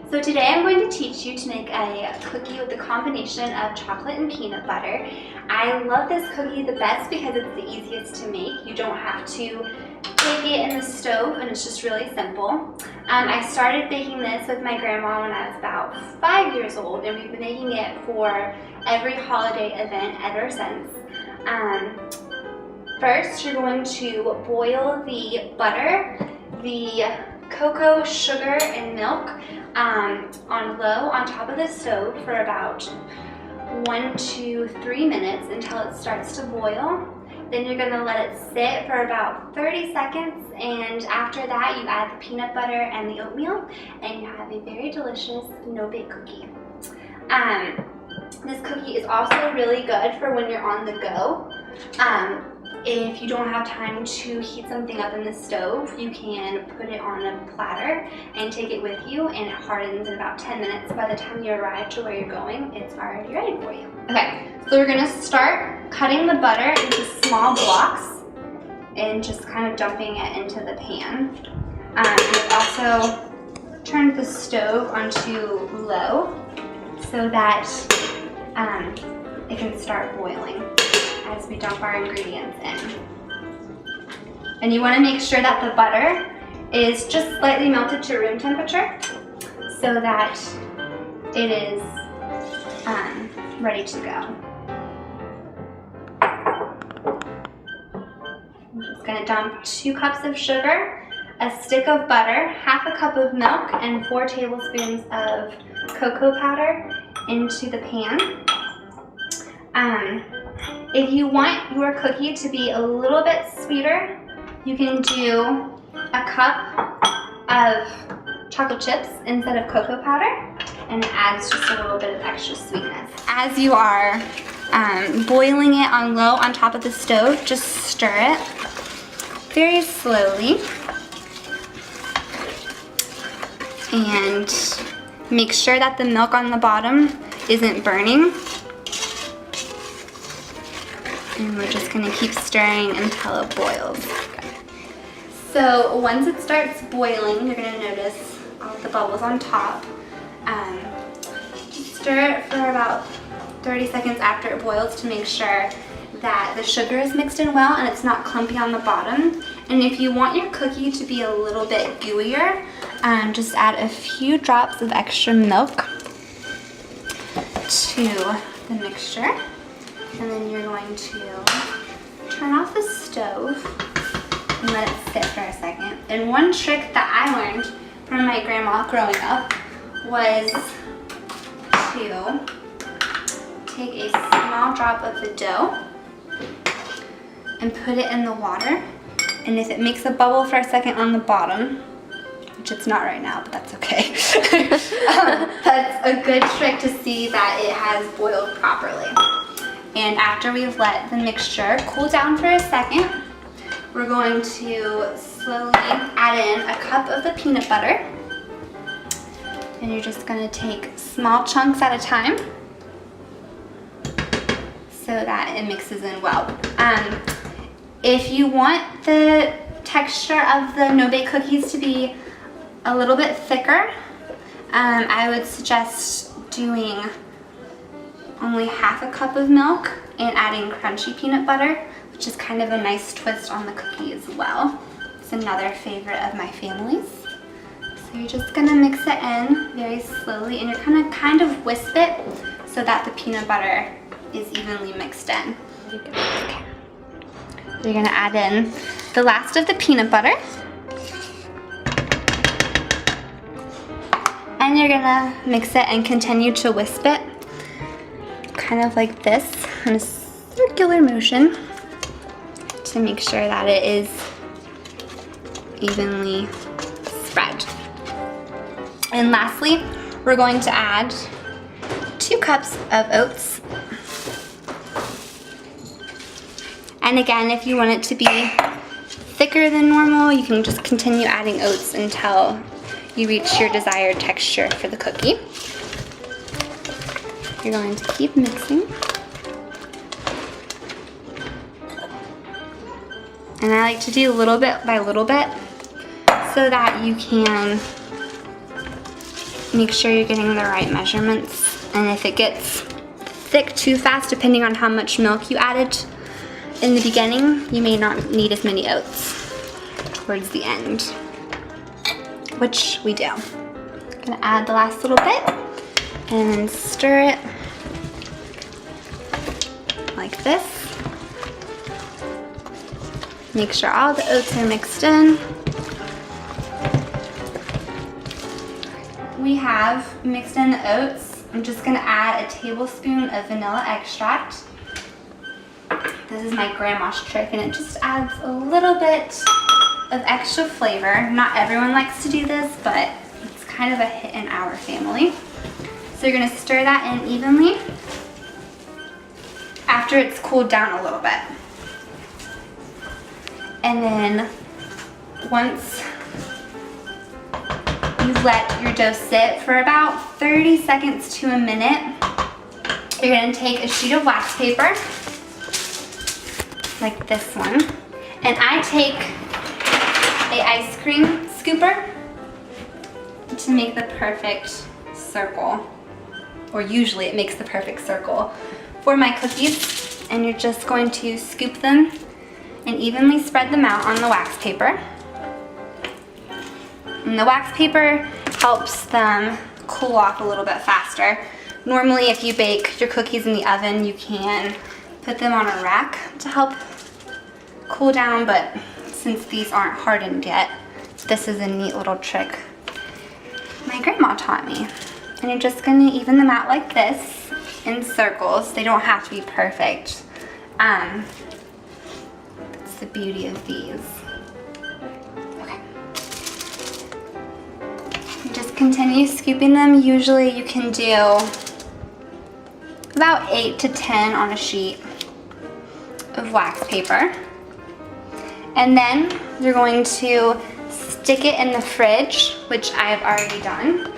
So today I'm going to teach you to make a cookie with a combination of chocolate and peanut butter. I love this cookie the best because it's the easiest to make. You don't have to bake it in the stove and it's just really simple. I started baking this with my grandma when I was about 5 years old, and we've been making it for every holiday event ever since. First, you're going to boil the butter, the cocoa, sugar, and milk on low on top of the stove for about 1 to 3 minutes until it starts to boil. Then you're going to let it sit for about 30 seconds, and after that you add the peanut butter and the oatmeal, and you have a very delicious no-bake cookie. This cookie is also really good for when you're on the go. If you don't have time to heat something up in the stove, you can put it on a platter and take it with you, and it hardens in about 10 minutes. By the time you arrive to where you're going, it's already ready for you. Okay, so we're gonna start cutting the butter into small blocks and just kind of dumping it into the pan. We've also turned the stove onto low so that it can start boiling as we dump our ingredients in. And you want to make sure that the butter is just slightly melted to room temperature so that it is ready to go. I'm just going to dump 2 cups of sugar, a stick of butter, half a cup of milk, and 4 tablespoons of cocoa powder into the pan. If you want your cookie to be a little bit sweeter, you can do a cup of chocolate chips instead of cocoa powder, and it adds just a little bit of extra sweetness. As you are boiling it on low on top of the stove, just stir it very slowly and make sure that the milk on the bottom isn't burning. And we're just gonna keep stirring until it boils. So once it starts boiling, you're gonna notice all the bubbles on top. Stir it for about 30 seconds after it boils to make sure that the sugar is mixed in well and it's not clumpy on the bottom. And if you want your cookie to be a little bit gooier, just add a few drops of extra milk to the mixture. And then you're going to turn off the stove and let it sit for a second. And one trick that I learned from my grandma growing up was to take a small drop of the dough and put it in the water. And if it makes a bubble for a second on the bottom, which it's not right now, but that's okay. That's a good trick to see that it has boiled properly. And after we've let the mixture cool down for a second, we're going to slowly add in a cup of the peanut butter. And you're just going to take small chunks at a time so that it mixes in well. If you want the texture of the no-bake cookies to be a little bit thicker, I would suggest doing only half a cup of milk and adding crunchy peanut butter, which is kind of a nice twist on the cookie as well. It's another favorite of my family's. So you're just gonna mix it in very slowly, and you're gonna kind of wisp it so that the peanut butter is evenly mixed in. Okay. You're gonna add in the last of the peanut butter. And you're gonna mix it and continue to wisp it, kind of like this, in a circular motion to make sure that it is evenly spread. And lastly, we're going to add 2 cups of oats. And again, if you want it to be thicker than normal, you can just continue adding oats until you reach your desired texture for the cookie. You're going to keep mixing. And I like to do little bit by little bit so that you can Make sure you're getting the right measurements, and if it gets thick too fast, depending on how much milk you added in the beginning, you may not need as many oats towards the end, which we do. I'm gonna add the last little bit and then stir it like this. Make sure all the oats are mixed in. We have mixed in the oats. I'm just gonna add a tablespoon of vanilla extract. This is my grandma's trick, and it just adds a little bit of extra flavor. Not everyone likes to do this, but it's kind of a hit in our family. So you're gonna stir that in evenly after it's cooled down a little bit. And then once you've let your dough sit for about 30 seconds to a minute, you're gonna take a sheet of wax paper, like this one, and I take a ice cream scooper to make the perfect circle, or usually it makes the perfect circle for my cookies, and you're just going to scoop them and evenly spread them out on the wax paper. And the wax paper helps them cool off a little bit faster. Normally, if you bake your cookies in the oven, you can put them on a rack to help cool down, but since these aren't hardened yet, this is a neat little trick my grandma taught me. And you're just gonna even them out like this in circles. They don't have to be perfect. That's the beauty of these. Okay. You just continue scooping them. Usually you can do about 8 to 10 on a sheet of wax paper. And then you're going to stick it in the fridge, which I have already done.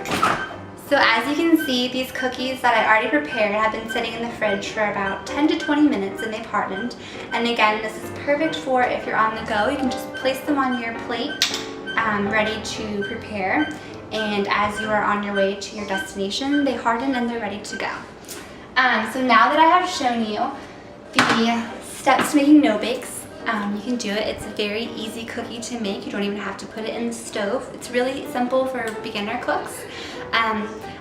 So as you can see, these cookies that I already prepared have been sitting in the fridge for about 10 to 20 minutes, and they've hardened. And again, this is perfect for if you're on the go. You can just place them on your plate, ready to prepare. And as you are on your way to your destination, they harden and they're ready to go. So now that I have shown you the steps to making no-bakes, you can do it. It's a very easy cookie to make. You don't even have to put it in the stove. It's really simple for beginner cooks.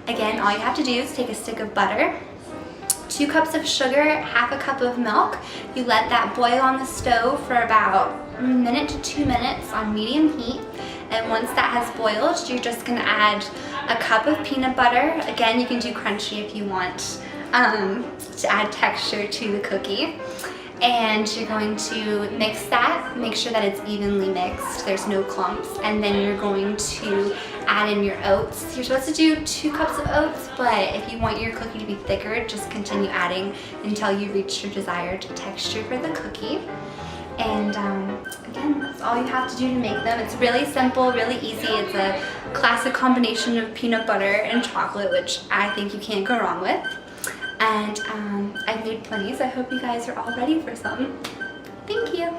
Again, all you have to do is take a stick of butter, 2 cups of sugar, half a cup of milk. You let that boil on the stove for about a minute to 2 minutes on medium heat. And once that has boiled, you're just gonna add a cup of peanut butter. Again, you can do crunchy if you want to add texture to the cookie. And you're going to mix that, make sure that it's evenly mixed, there's no clumps, and then you're going to add in your oats. You're supposed to do 2 cups of oats, but if you want your cookie to be thicker, just continue adding until you reach your desired texture for the cookie. And again, that's all you have to do to make them. It's really simple, really easy. It's a classic combination of peanut butter and chocolate, which I think you can't go wrong with. And I've made plenty, so I hope you guys are all ready for some. Thank you.